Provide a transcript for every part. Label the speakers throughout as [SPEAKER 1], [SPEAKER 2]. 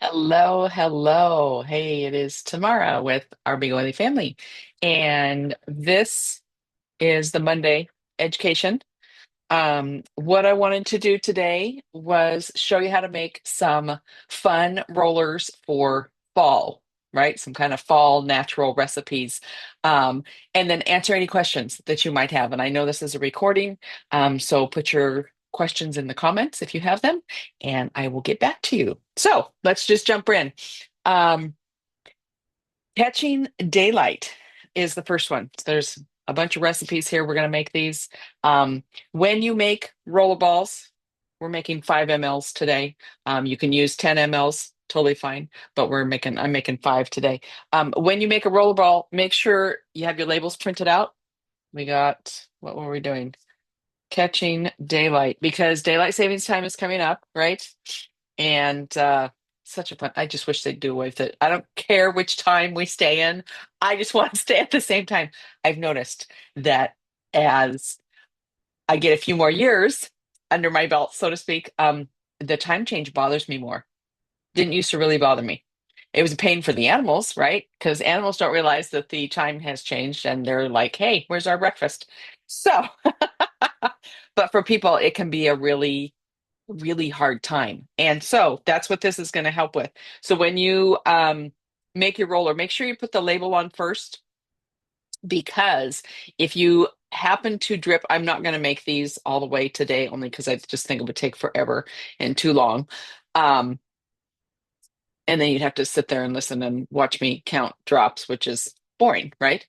[SPEAKER 1] Hello, hello. Hey, it is Tamara with our Big Oily family. And this is the Monday education. What I wanted to do today was show you how to make some fun rollers for fall, right? Some kind of fall natural recipes. And then answer any questions that you might have. And I know this is a recording, so put your questions in the comments if you have them, and I will get back to you. So let's just jump in. Um, Catching daylight is the first one. So there's a bunch of recipes here. We're going to make these. When you make roller balls, we're making 5 mLs today. You can use 10 mLs, totally fine, but I'm making five today. When you make a roller ball, make sure you have your labels printed out. What were we doing? Catching daylight because daylight savings time is coming up, right? And such a fun. I just wish they'd do away with it. I don't care which time we stay in. I just want to stay at the same time. I've noticed that as I get a few more years under my belt, so to speak, the time change bothers me more. Didn't used to really bother me. It was a pain for the animals, right? Because animals don't realize that the time has changed and they're like, hey, where's our breakfast? So, but for people, it can be a really hard time. And so that's what this is going to help with. So when you make your roller, make sure you put the label on first because if you happen to drip, I'm not going to make these all the way today only because I just think it would take forever and too long. Um, and then you'd have to sit there and listen and watch me count drops, which is boring, right?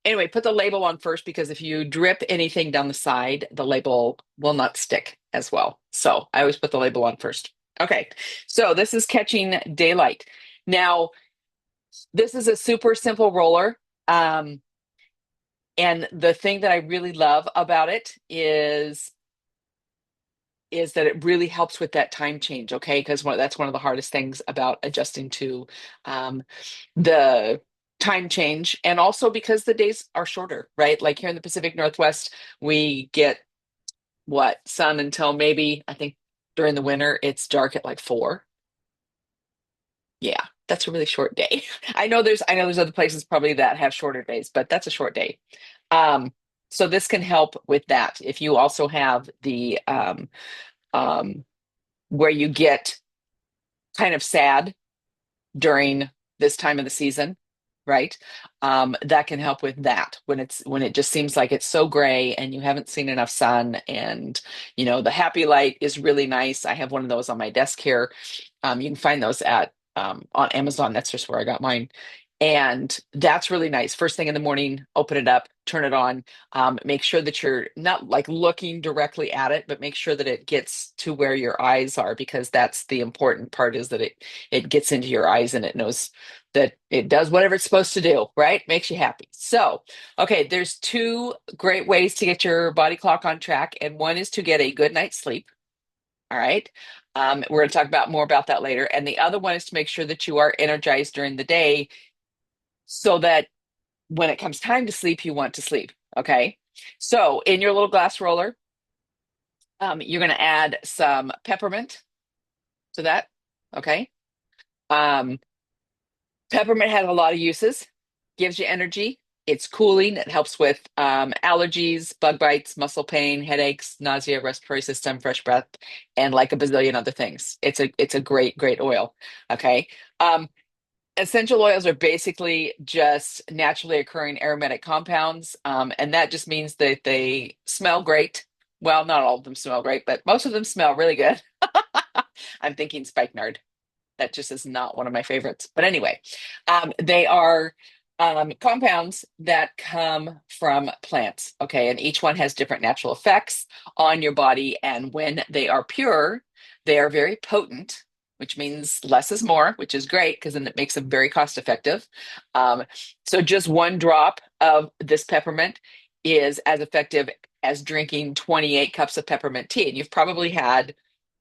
[SPEAKER 1] Anyway, put the label on first because if you drip anything down the side, the label will not stick as well. So I always put the label on first. Okay, so this is catching daylight. Now, this is a super simple roller. And the thing that I really love about it is that it really helps with that time change, okay? Because that's one of the hardest things about adjusting to um, the time change. And also because the days are shorter, right? Like here in the Pacific Northwest, we get what sun until maybe, I think during the winter, it's dark at like 4. Yeah, that's a really short day. I know there's other places probably that have shorter days, but that's a short day. Um, so this can help with that. If you also have the um, where you get kind of sad during this time of the season, right? That can help with that when it just seems like it's so gray and you haven't seen enough sun, and the happy light is really nice. I have one of those on my desk here. You can find those at on Amazon. That's just where I got mine. And that's really nice. First thing in the morning, open it up, turn it on. Make sure that you're not like looking directly at it, but make sure that it gets to where your eyes are, because that's the important part, is that it gets into your eyes and it knows that it does whatever it's supposed to do, right? Makes you happy. So, okay, there's two great ways to get your body clock on track, and one is to get a good night's sleep. All right. We're going to talk about more about that later. And the other one is to make sure that you are energized during the day so that when it comes time to sleep, you want to sleep. Okay. So in your little glass roller, you're going to add some peppermint to that. Okay. Um, Peppermint has a lot of uses, gives you energy. It's cooling. It helps with allergies, bug bites, muscle pain, headaches, nausea, respiratory system, fresh breath, and like a bazillion other things. It's a great oil. Okay. Um, Essential oils are basically just naturally occurring aromatic compounds, and that just means that they smell great. Well, not all of them smell great, but most of them smell really good. I'm thinking spikenard. That just is not one of my favorites. But anyway, they are compounds that come from plants. Okay. And each one has different natural effects on your body. And when they are pure, they are very potent, which means less is more, which is great because then it makes them very cost effective. Um, so just one drop of this peppermint is as effective as drinking 28 cups of peppermint tea. And you've probably had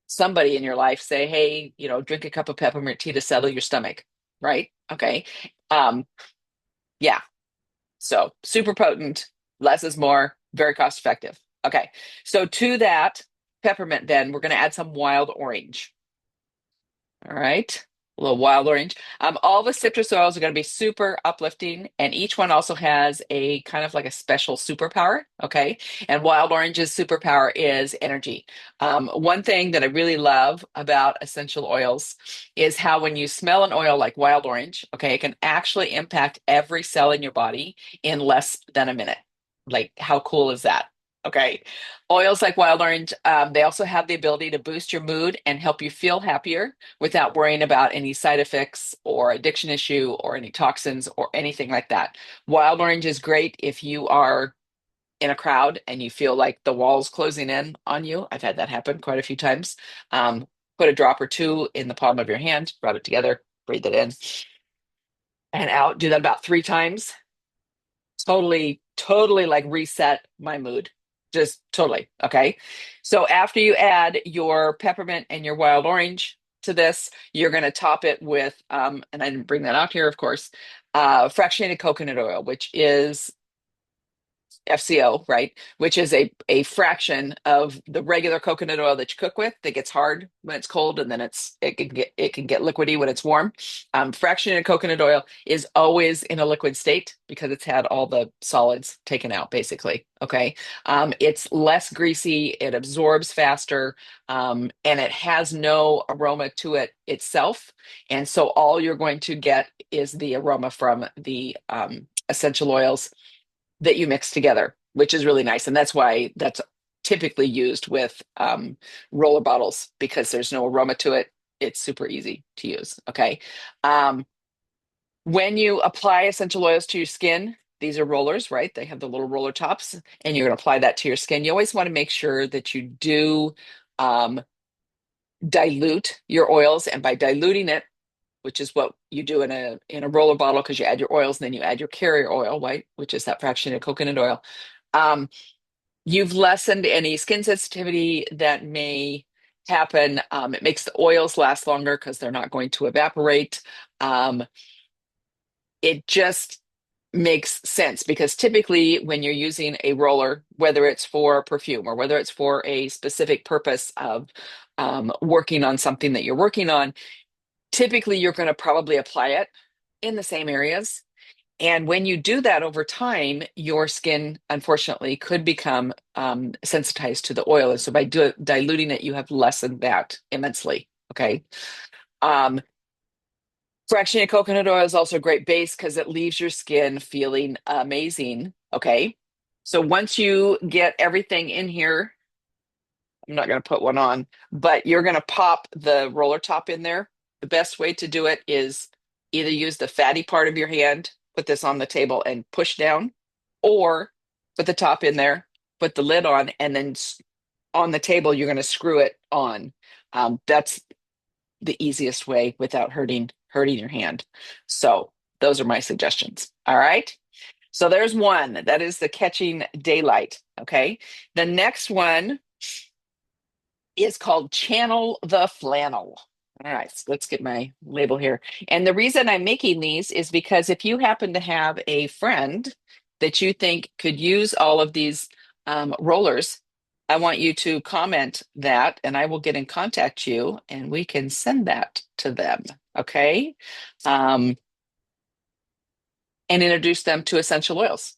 [SPEAKER 1] somebody in your life say, hey, drink a cup of peppermint tea to settle your stomach, right? Okay. Um, yeah. So super potent, less is more, very cost effective. Okay. So to that peppermint, then we're going to add some wild orange. All right. A little wild orange. All the citrus oils are going to be super uplifting, and each one also has a kind of like a special superpower. Okay. And wild orange's superpower is energy. One thing that I really love about essential oils is how when you smell an oil like wild orange, okay, it can actually impact every cell in your body in less than a minute. Like, how cool is that? Okay. Oils like wild orange, they also have the ability to boost your mood and help you feel happier without worrying about any side effects or addiction issue or any toxins or anything like that. Wild orange is great if you are in a crowd and you feel like the walls closing in on you. I've had that happen quite a few times. Put a drop or two in the palm of your hand, rub it together, breathe it in and out. Do that about 3 times. Totally like reset my mood. Just totally. Okay. So after you add your peppermint and your wild orange to this, you're going to top it with, and I didn't bring that out here, of course, fractionated coconut oil, which is FCO, right? Which is a fraction of the regular coconut oil that you cook with that gets hard when it's cold and then it can get liquidy when it's warm. Fractionated coconut oil is always in a liquid state because it's had all the solids taken out, basically. Okay. It's less greasy, it absorbs faster, and it has no aroma to it itself. And so all you're going to get is the aroma from the essential oils that you mix together, which is really nice. And that's why that's typically used with roller bottles because there's no aroma to it. It's super easy to use. Okay. Um, when you apply essential oils to your skin, these are rollers, right? They have the little roller tops, and you're going to apply that to your skin. You always want to make sure that you do um, dilute your oils, and by diluting it, which is what you do in a roller bottle, because you add your oils and then you add your carrier oil, right, which is that fractionated coconut oil. Um, you've lessened any skin sensitivity that may happen. It makes the oils last longer because they're not going to evaporate. It just makes sense because typically when you're using a roller, whether it's for perfume or whether it's for a specific purpose of working on something that you're working on, typically you're going to probably apply it in the same areas. And when you do that over time, your skin, unfortunately, could become sensitized to the oil. And so by diluting it, you have lessened that immensely. Okay. Um, fractionated coconut oil is also a great base because it leaves your skin feeling amazing. Okay. So once you get everything in here, I'm not going to put one on, but you're going to pop the roller top in there. The best way to do it is either use the fatty part of your hand, put this on the table and push down, or put the top in there, put the lid on, and then on the table, you're going to screw it on. That's the easiest way without hurting your hand. So those are my suggestions. All right. So there's one that is the catching daylight. Okay. The next one is called Channel the Flannel. All right, so let's get my label here. And the reason I'm making these is because if you happen to have a friend that you think could use all of these rollers, I want you to comment that and I will get in contact you and we can send that to them. Okay. Um, and introduce them to essential oils,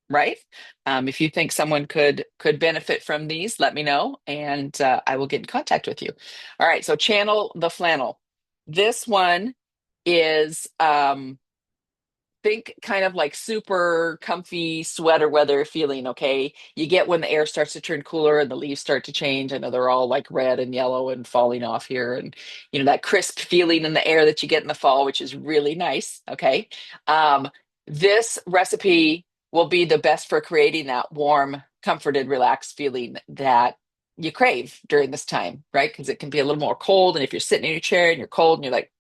[SPEAKER 1] right? If you think someone could benefit from these, let me know, and I will get in contact with you. All right, so channel the flannel. This one is think kind of like super comfy sweater weather feeling. Okay, you get when the air starts to turn cooler and the leaves start to change. I know they're all like red and yellow and falling off here, and that crisp feeling in the air that you get in the fall, which is really nice. Okay, this recipe will be the best for creating that warm, comforted, relaxed feeling that you crave during this time, right? Because it can be a little more cold, and if you're sitting in your chair and you're cold and you're like,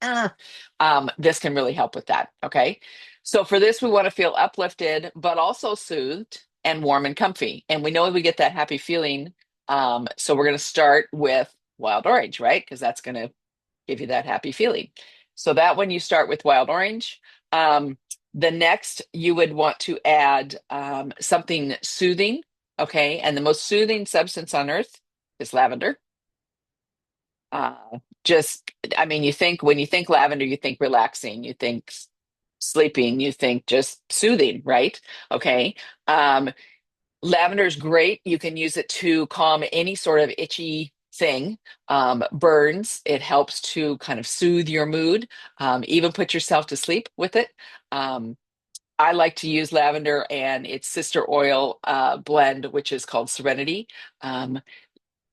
[SPEAKER 1] this can really help with that. Okay. So for this, we want to feel uplifted, but also soothed and warm and comfy. And we know we get that happy feeling. So we're going to start with wild orange, right? Because that's going to give you that happy feeling. So that when you start with wild orange, the next you would want to add something soothing. Okay. And the most soothing substance on earth is lavender. Just, I mean, you think when you think lavender, you think relaxing, you think sleeping, you think just soothing, right? Okay. Um, Lavender is great. You can use it to calm any sort of itchy thing, burns. It helps to kind of soothe your mood, even put yourself to sleep with it. Um, I like to use lavender and its sister oil blend, which is called Serenity. Um,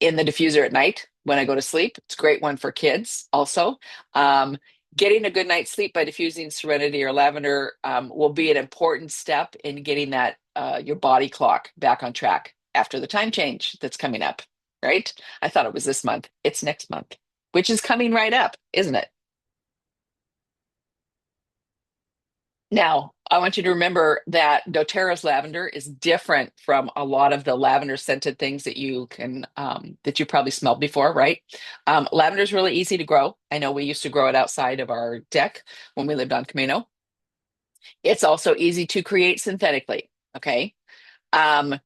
[SPEAKER 1] in the diffuser at night when I go to sleep. It's a great one for kids also. Um, Getting a good night's sleep by diffusing Serenity or lavender will be an important step in getting that your body clock back on track after the time change that's coming up, right? I thought it was this month. It's next month, which is coming right up, isn't it? Now, I want you to remember that doTERRA's lavender is different from a lot of the lavender scented things that you can that you probably smelled before, right? Lavender is really easy to grow. I know we used to grow it outside of our deck when we lived on Camino. It's also easy to create synthetically. Okay. Um,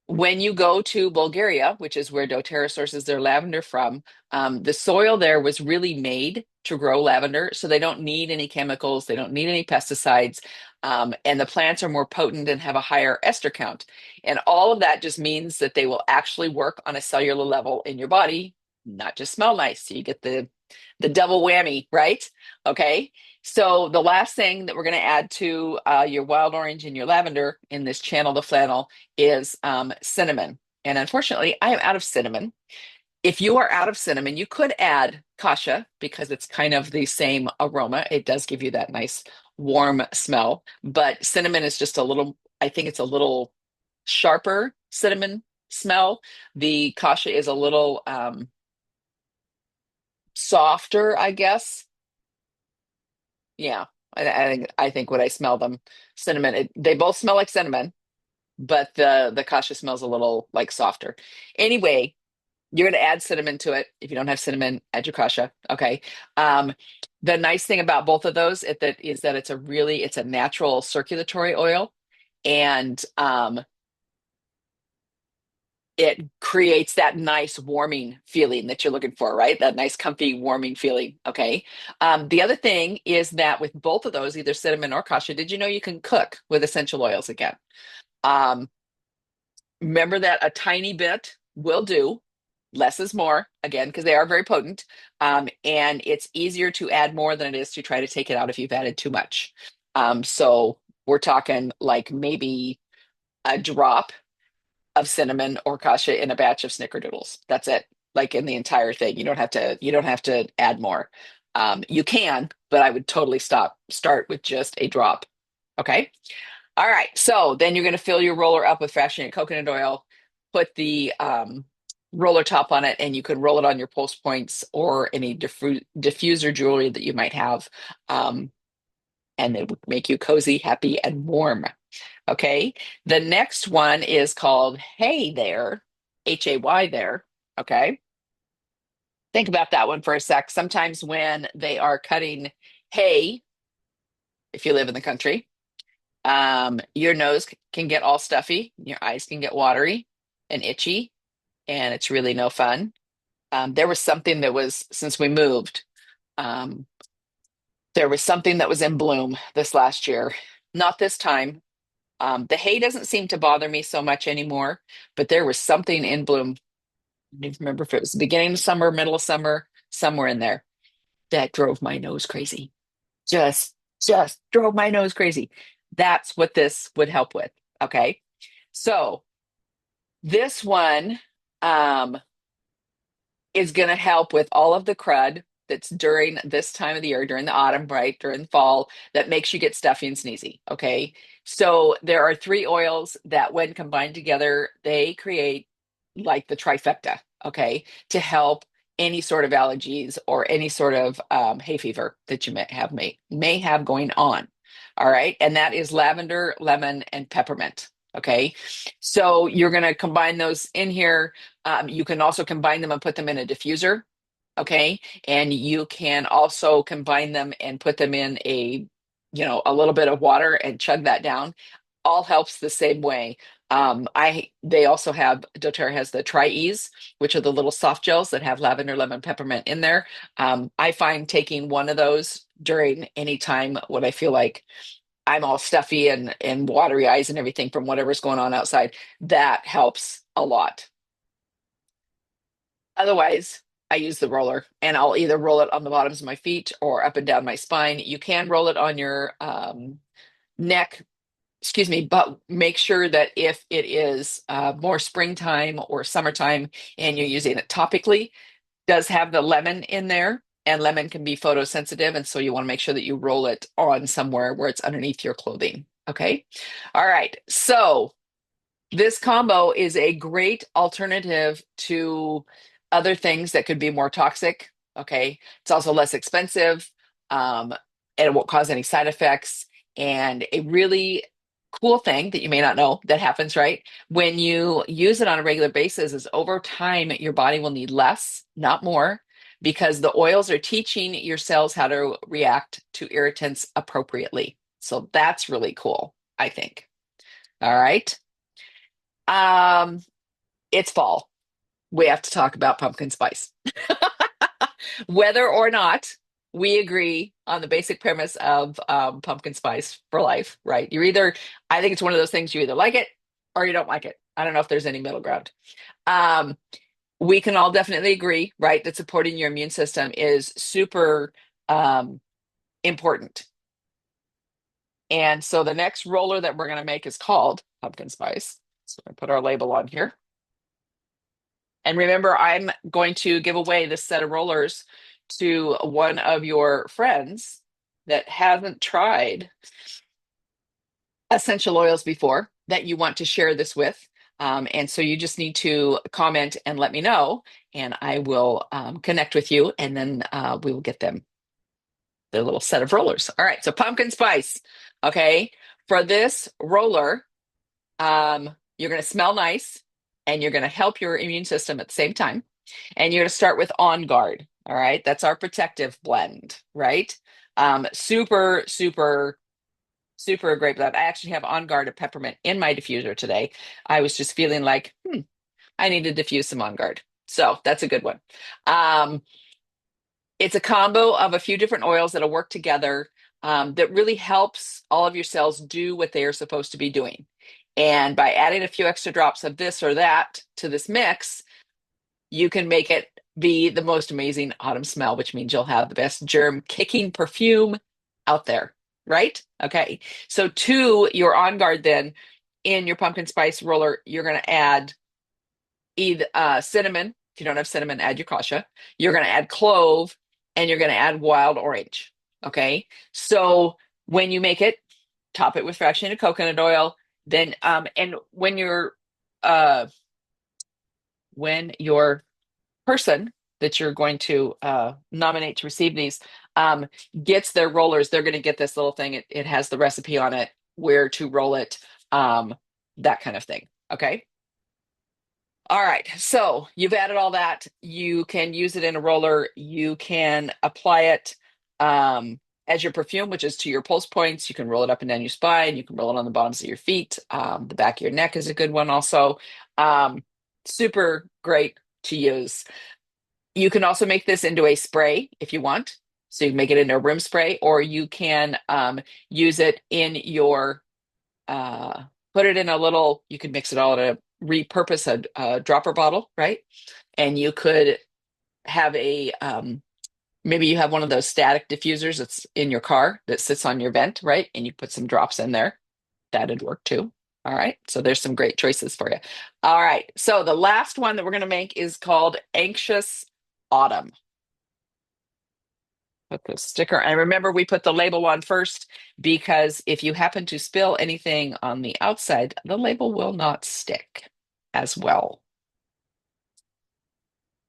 [SPEAKER 1] when you go to Bulgaria, which is where doTERRA sources their lavender from, the soil there was really made to grow lavender, so they don't need any chemicals, they don't need any pesticides, and the plants are more potent and have a higher ester count. And all of that just means that they will actually work on a cellular level in your body, not just smell nice. So you get the double whammy, right? Okay. So the last thing that we're going to add to your wild orange and your lavender in this channel to flannel is cinnamon. And unfortunately, I am out of cinnamon. If you are out of cinnamon, you could add kasha because it's kind of the same aroma. It does give you that nice warm smell, but cinnamon is just a little, I think it's a little sharper cinnamon smell. The kasha is a little softer, I guess. Yeah, I think when I smell them, cinnamon, they both smell like cinnamon, but the kasha smells a little like softer. Anyway, you're going to add cinnamon to it. If you don't have cinnamon, add your kasha. Okay. Um, the nice thing about both of those is that it's a natural circulatory oil, and it creates that nice warming feeling that you're looking for, right? That nice, comfy, warming feeling. Okay. The other thing is that with both of those, either cinnamon or kasha, did you know you can cook with essential oils again? Um, Remember that a tiny bit will do. Less is more, again, because they are very potent. And it's easier to add more than it is to try to take it out if you've added too much. So we're talking like maybe a drop of cinnamon or kasha in a batch of snickerdoodles. That's it. Like in the entire thing. You don't have to add more. You can, but I would totally start with just a drop. Okay. All right. So then you're going to fill your roller up with fractionated coconut oil, put the roller top on it, and you can roll it on your pulse points or any diffuser jewelry that you might have. Um, and it would make you cozy, happy, and warm. Okay. The next one is called Hey There, Hay there. Okay. Think about that one for a sec. Sometimes when they are cutting hay, if you live in the country, your nose can get all stuffy, your eyes can get watery and itchy, and it's really no fun. There was something that was, since we moved, um, there was something that was in bloom this last year. Not this time. The hay doesn't seem to bother me so much anymore, but there was something in bloom. I don't even remember if it was the beginning of summer, middle of summer, somewhere in there that drove my nose crazy. Just, just drove my nose crazy. That's what this would help with. Okay. So this one um, is going to help with all of the crud that's during this time of the year, during the autumn, right? During the fall, that makes you get stuffy and sneezy. Okay. So there are three oils that, when combined together, they create like the trifecta, okay, to help any sort of allergies or any sort of hay fever that you may have going on. All right. And that is lavender, lemon, and peppermint. Okay. So you're going to combine those in here. You can also combine them and put them in a diffuser. Okay. And you can also combine them and put them in a little bit of water and chug that down. All helps the same way. They also have doTERRA has the Tri-Ease, which are the little soft gels that have lavender, lemon, peppermint in there. I find taking one of those during any time when I feel like I'm all stuffy and watery eyes and everything from whatever's going on outside, that helps a lot. Otherwise, I use the roller and I'll either roll it on the bottoms of my feet or up and down my spine. You can roll it on your neck, excuse me, but make sure that if it is more springtime or summertime and you're using it topically, does have the lemon in there, and lemon can be photosensitive, and so you want to make sure that you roll it on somewhere where it's underneath your clothing. Okay. All right. So this combo is a great alternative to other things that could be more toxic. Okay. It's also less expensive, and it won't cause any side effects. And a really cool thing that you may not know that happens, right? When you use it on a regular basis, is over time, your body will need less, not more, because the oils are teaching your cells how to react to irritants appropriately. So that's really cool, I think. All right. Um, it's fall. We have to talk about pumpkin spice. Whether or not we agree on the basic premise of pumpkin spice for life, right? I think it's one of those things you either like it or you don't like it. I don't know if there's any middle ground. Um, we can all definitely agree, right, that supporting your immune system is super um, important. And so the next roller that we're going to make is called pumpkin spice. So I put our label on here. And remember, I'm going to give away this set of rollers to one of your friends that hasn't tried essential oils before that you want to share this with. And so you just need to comment and let me know, and I will connect with you, and then we will get them their little set of rollers. All right, so pumpkin spice. Okay, for this roller, you're going to smell nice and you're going to help your immune system at the same time. And you're going to start with On Guard. All right. That's our protective blend, right? Super, super, super great blend. I actually have On Guard of peppermint in my diffuser today. I was just feeling like, I need to diffuse some On Guard. So that's a good one. Um, it's a combo of a few different oils that'll work together, that really helps all of your cells do what they are supposed to be doing. And by adding a few extra drops of this or that to this mix, you can make it be the most amazing autumn smell, which means you'll have the best germ kicking perfume out there, right? Okay. So to your On Guard, then, in your pumpkin spice roller, you're going to add either cinnamon. If you don't have cinnamon, add your kasha. You're going to add clove, and you're going to add wild orange. Okay. So when you make it, top it with fractionated coconut oil. Then, and uh, when your person that you're going to nominate to receive these um, gets their rollers, they're going to get this little thing. It has the recipe on it, where to roll it, um, that kind of thing. Okay. All right. So you've added all that. You can use it in a roller. You can apply it as your perfume, which is to your pulse points. You can roll it up and down your spine. You can roll it on the bottoms of your feet. The back of your neck is a good one also. Um, Super great to use. You can also make this into a spray if you want. So you can make it into a room spray, or you can use it in your, put it in a little, you could mix it all in repurpose a dropper bottle, right? And you could have maybe you have one of those static diffusers that's in your car that sits on your vent, right? And you put some drops in there. That'd work too. All right. So there's some great choices for you. All right. So the last one that we're going to make is called Anxious Autumn. Put the sticker. And remember, we put the label on first because if you happen to spill anything on the outside, the label will not stick as well.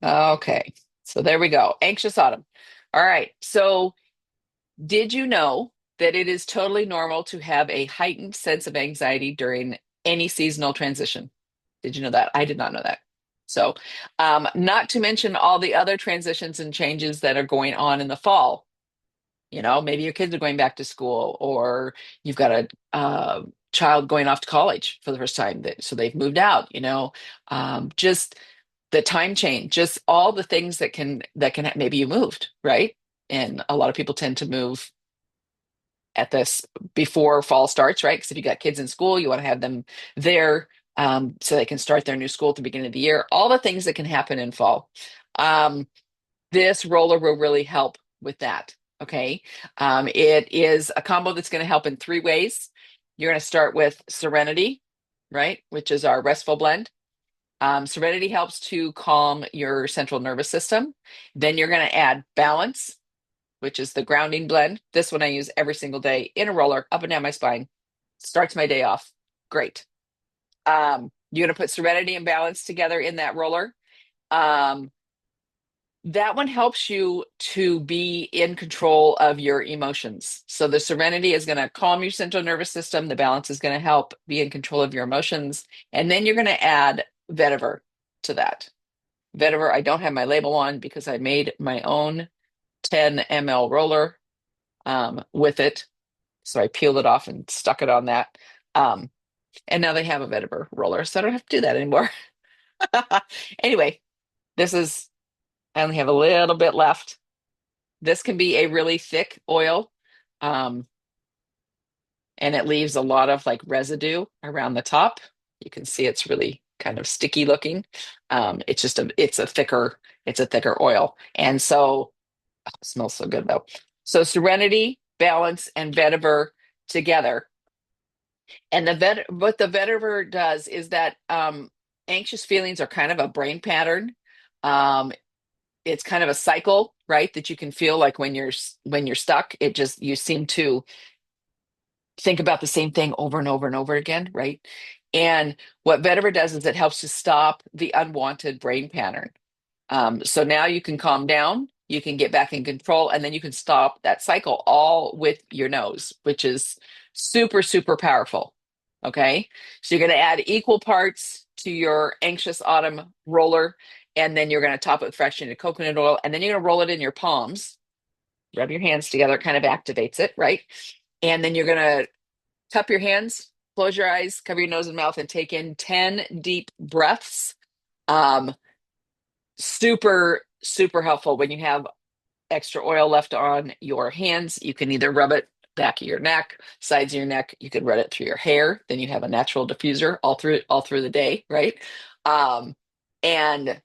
[SPEAKER 1] Okay. So there we go. Anxious Autumn. All right. So did you know that it is totally normal to have a heightened sense of anxiety during any seasonal transition? Did you know that? I did not know that. So, not to mention all the other transitions and changes that are going on in the fall. Maybe your kids are going back to school, or you've got a child going off to college for the first time, so they've moved out, just the time change, just all the things that can maybe you moved, right? And a lot of people tend to move at this before fall starts, right? Because if you got kids in school, you want to have them there, so they can start their new school at the beginning of the year. All the things that can happen in fall. Um, this roller will really help with that. Okay. It is a combo that's going to help in three ways. You're going to start with Serenity, right? Which is our restful blend. Serenity helps to calm your central nervous system. Then you're going to add Balance, which is the grounding blend. This one I use every single day in a roller up and down my spine. Starts my day off. Great. You're going to put Serenity and Balance together in that roller. Um, that one helps you to be in control of your emotions. So the Serenity is going to calm your central nervous system. The Balance is going to help be in control of your emotions. And then you're going to add Vetiver to that. Vetiver, I don't have my label on because I made my own 10 ml roller with it. So I peeled it off and stuck it on that. Um, and now they have a Vetiver roller, so I don't have to do that anymore. Anyway, I only have a little bit left. This can be a really thick oil, um, and it leaves a lot of like residue around the top. You can see it's really kind of sticky looking. It's a thicker oil. And so, oh, it smells so good though. So Serenity, Balance, and Vetiver together. And what the vetiver does is that anxious feelings are kind of a brain pattern. Um, it's kind of a cycle, right? That you can feel like when you're stuck, you seem to think about the same thing over and over and over again, right? And what vetiver does is it helps to stop the unwanted brain pattern. So now you can calm down, you can get back in control, and then you can stop that cycle all with your nose, which is super, super powerful. Okay. So you're going to add equal parts to your anxious autumn roller, and then you're going to top it with fractionated coconut oil, and then you're going to roll it in your palms, rub your hands together, kind of activates it, right? And then you're going to cup your hands, close your eyes, cover your nose and mouth, and take in 10 deep breaths. Um, Super, super helpful when you have extra oil left on your hands. You can either rub it back of your neck, sides of your neck. You could run it through your hair. Then you have a natural diffuser all through the day, right? And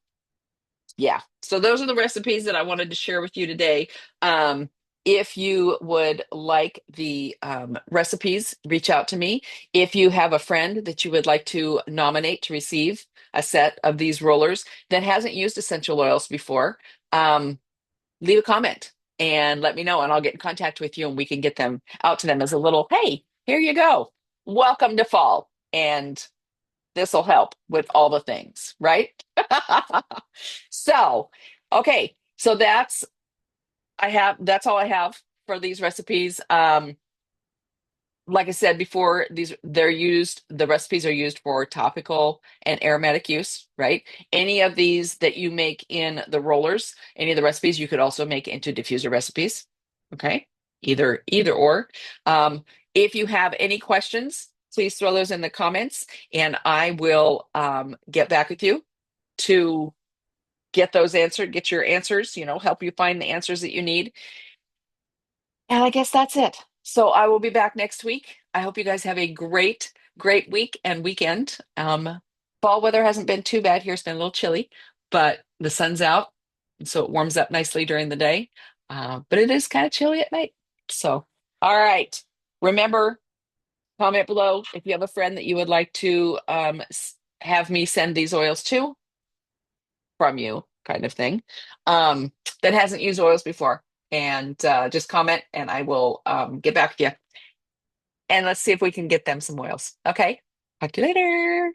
[SPEAKER 1] yeah, so those are the recipes that I wanted to share with you today. If you would like the recipes, reach out to me. If you have a friend that you would like to nominate to receive a set of these rollers that hasn't used essential oils before, leave a comment and let me know, and I'll get in contact with you and we can get them out to them as a little, hey, here you go. Welcome to fall. And this will help with all the things, right? So, okay. So that's all I have for these recipes. Like I said before, the recipes are used for topical and aromatic use, right? Any of these that you make in the rollers, any of the recipes, you could also make into diffuser recipes. Okay. Either or. If you have any questions, please throw those in the comments and I will get back with you to get those answered, get your answers, help you find the answers that you need. And I guess that's it. So I will be back next week. I hope you guys have a great, great week and weekend. Fall weather hasn't been too bad here. It's been a little chilly, but the sun's out, so it warms up nicely during the day. But it is kind of chilly at night. So, all right. Remember, comment below if you have a friend that you would like to have me send these oils to from you, kind of thing, that hasn't used oils before. And just comment and I will get back with you. And let's see if we can get them some oils. Okay. Talk to you later.